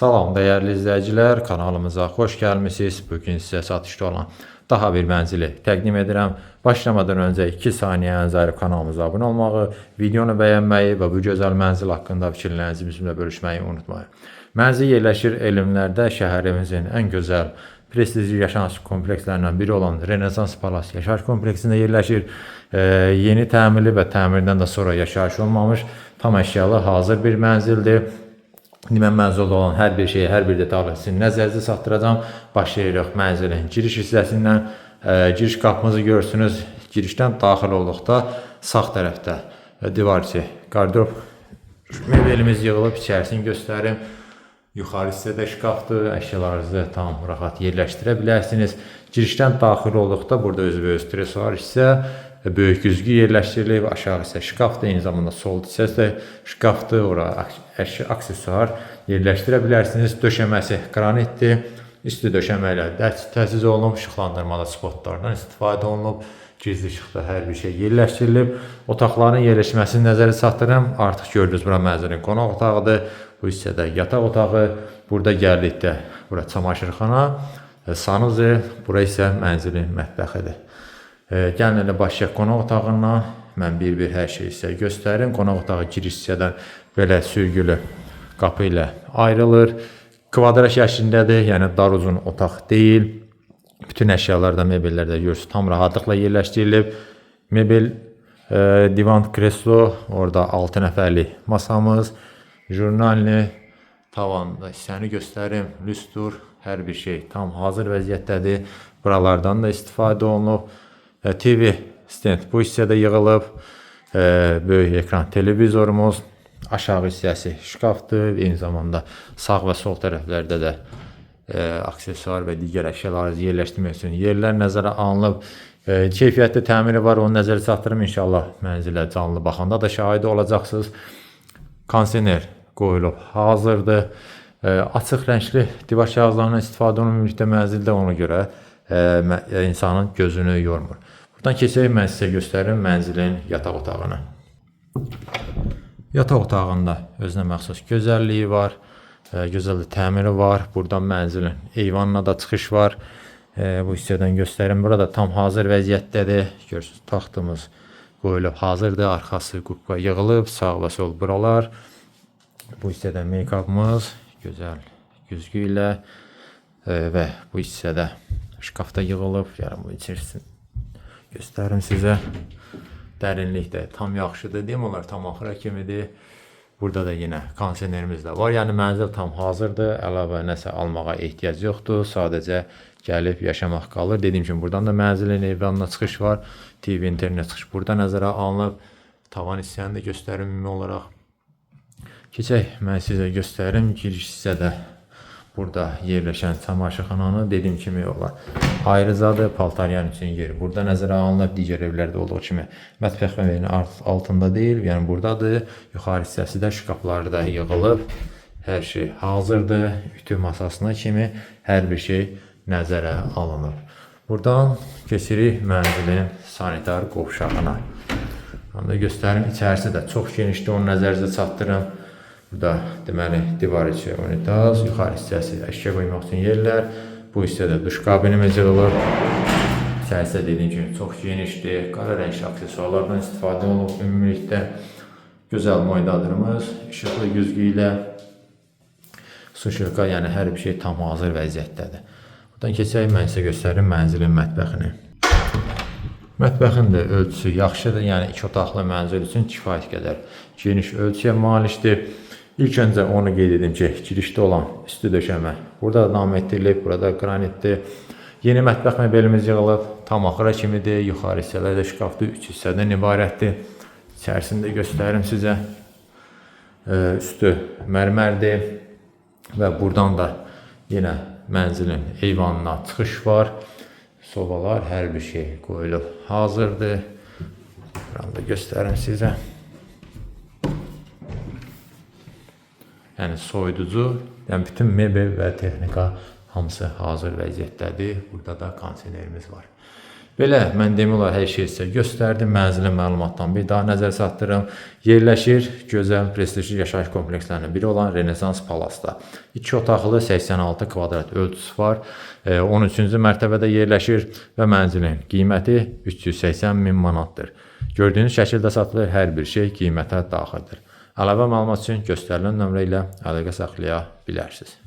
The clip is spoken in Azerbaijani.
Salam dəyərli izləyicilər, kanalımıza xoş gəlmisiniz. Bugün sizə satışda olan daha bir mənzili təqdim edirəm. Başlamadan öncə 2 saniyənizi ayırıb kanalımıza abunə olmağı, videonu bəyənməyi və bu gözəl mənzil haqqında fikirlərinizi bizimlə bölüşməyi unutmayın. Mənzil yerləşir Elmlərdə, şəhərimizin ən gözəl prestijli yaşayış komplekslərindən biri olan Renesans Palas yaşayış kompleksində yerləşir. Yeni təmirli və təmirdən də sonra yaşayış olmamış, tam əşyalı hazır bir mənzildir. Mən mənzildə olan hər bir şeyi, hər bir detalını sizin nəzərinizə çatdıracağam. Başlayırıq mənzilin giriş hissəsindən. Giriş qapımızı görürsünüz. Girişdən daxil olduqda sağ tərəfdə divar içi qardirob mebelimiz yığılıb, içərisini göstərim. Yuxarı hissədə şkafdır, əşyalarınızı tam rahat yerləşdirə bilərsiniz. Girişdən daxil olduqda burada özü tresuar hissə, böyük güzgü yerləşdirilib, aşağı hissə şkafdır, eyni zamanda sol hissəsi də şkafdır, ora aksesuar yerləşdirə bilərsiniz. Döşəməsi qranitdir, üstü döşəmə ilə təchiz olunub, işıqlandırmada spotlardan istifadə olunub, gizli işıqda hər bir şey yerləşdirilib. Otaqların yerləşməsini nəzərə çatdırım. Artıq gördünüz, bura mənzilin qonaq otağıdır, bu hissədə yataq otağı, burada gəldikdə bura çamaşırxana, sanuzi, bura isə mənzilin mətbəxidir. Gəlin elə başlayaq qonaq otağından. Mən bir-bir hər şeyi sizə göstərim. Qonaq otağı giriş hissədən belə sürgülü qapı ilə ayrılır. Kvadrat şəklindədir, yəni dar uzun otaq deyil. Bütün əşyalarda, mebellərdə görürsünüz, tam rahatlıqla yerləşdirilib. Mebel, divan, kreslo, orada 6 nəfərlik masamız, jurnalni, tavanda hissəni göstərim, lüstur, hər bir şey tam hazır vəziyyətdədir. Buralardan da istifadə olunub. TV stand bu hissədə yığılıb, böyük ekran televizorumuz, aşağı hissəsi şkafdır, eyni zamanda sağ və sol tərəflərdə də aksesuar və digər əşyalarınızı yerləşdirmək üçün yerlər nəzərə alınıb. Keyfiyyətli təmiri var, onu nəzərə çatdırım, inşallah mənzilə canlı baxanda da şahidi olacaqsınız. Kondisioner qoyulub hazırdır. Açıq rəngli divar kağızlarından istifadə olunmuşda mənzildə, ona görə insanın gözünü yormur. Buradan keçək, mən sizə göstərim mənzilin yataq otağını. Yataq otağında özünə məxsus gözəlliyi var, gözəl təmiri var. Buradan mənzilin eyvanına da çıxış var. Bu hissədən göstərim. Burada tam hazır vəziyyətdədir. Görürsünüz, taxtımız qoyulub hazırdır. Arxası qubqa yığılıb, sağ və sol buralar. Bu hissədə make-upımız gözəl güzgü ilə və bu hissədə şkafda yığılıb. Yəni bu içərisini göstərim sizə. Dərinlikdə tam yaxşıdır, deyim olar, tam axıra kimidir. Burada da yenə kondisionerimiz də var. Yəni mənzil tam hazırdır. Əlavə nəsə almağa ehtiyac yoxdur. Sadəcə gəlib yaşamaq qalır. Dediyim kimi, buradan da mənzilin eyvanına çıxış var. TV, internet çıxış burada nəzərə alınıb. Tavan hissəni də göstərim ümumi olaraq. Keçək, mən sizə göstərim giriş hissədə. Burada yerləşən çamaşırxananı dediyim kimi olar. Ayrıcadır, paltaryan üçün yeri burada nəzərə alınıb, digər evlərdə olduğu kimi mətbəx mebelinin altında deyil, yəni buradadır. Yuxarı hissəsi də şkafları da yığılıb. Hər şey hazırdır. Ütü masasına kimi hər bir şey nəzərə alınıb. Buradan keçirik mənzilin sanitar qovşağına. Onu da göstərim. İçərisi də çox genişdir, onu nəzərinizə çatdırım. Burada deməli divar içi unitaz, yuxarı hissəsi əşya qoymaq üçün yerlər. Bu hissədə duş kabinimiz yığılır. İçərisi dediyim kimi çox genişdir. Qara rəngli aksesuarlardan istifadə olunub ümumilikdə. Gözəl moydadırımız, işıqlı güzgü ilə su şırqa, yəni hər bir şey tam hazır vəziyyətdədir. Buradan keçək, mən sizə göstərim mənzilin mətbəxini. Mətbəxin də ölçüsü yaxşıdır, yəni 2 otaqlı mənzil üçün kifayət qədər geniş ölçüyə malikdir. İlk öncə onu qeyd edim ki, girişdə olan üstü döşəmə burada da davam etdirilib, burada qranitdir. Yeni mətbəx mebelimiz yığılıb, tam axıra kimidir. Yuxarı hissələrdə şkafdır, 3 hissədən ibarətdir. İçərisində göstərim sizə. Üstü mərmərdir və buradan da yenə mənzilin eyvanına çıxış var. Sobalar, hər bir şey qoyulub hazırdır. Buranı da göstərim sizə. Yəni soyuducu, yəni bütün mebel və texnika hamısı hazır vəziyyətdədir. Burada da kondisionerimiz var. Belə, mən demək olar hər şeyi sizə göstərdim. Mənzilin məlumatdan bir daha nəzər çatdırım. Yerləşir gözəl, prestijli yaşayış komplekslərindən biri olan Renesans Palasda. 2 otaqlı 86 kvadrat ölçüsü var. 13-cü mərtəbədə yerləşir və mənzilin qiyməti 380 min manatdır. Gördüyünüz şəkildə satılır, hər bir şey qiymətə daxildir. Əlavə məlumat üçün göstərilən nömrə ilə əlaqə saxlaya bilərsiniz.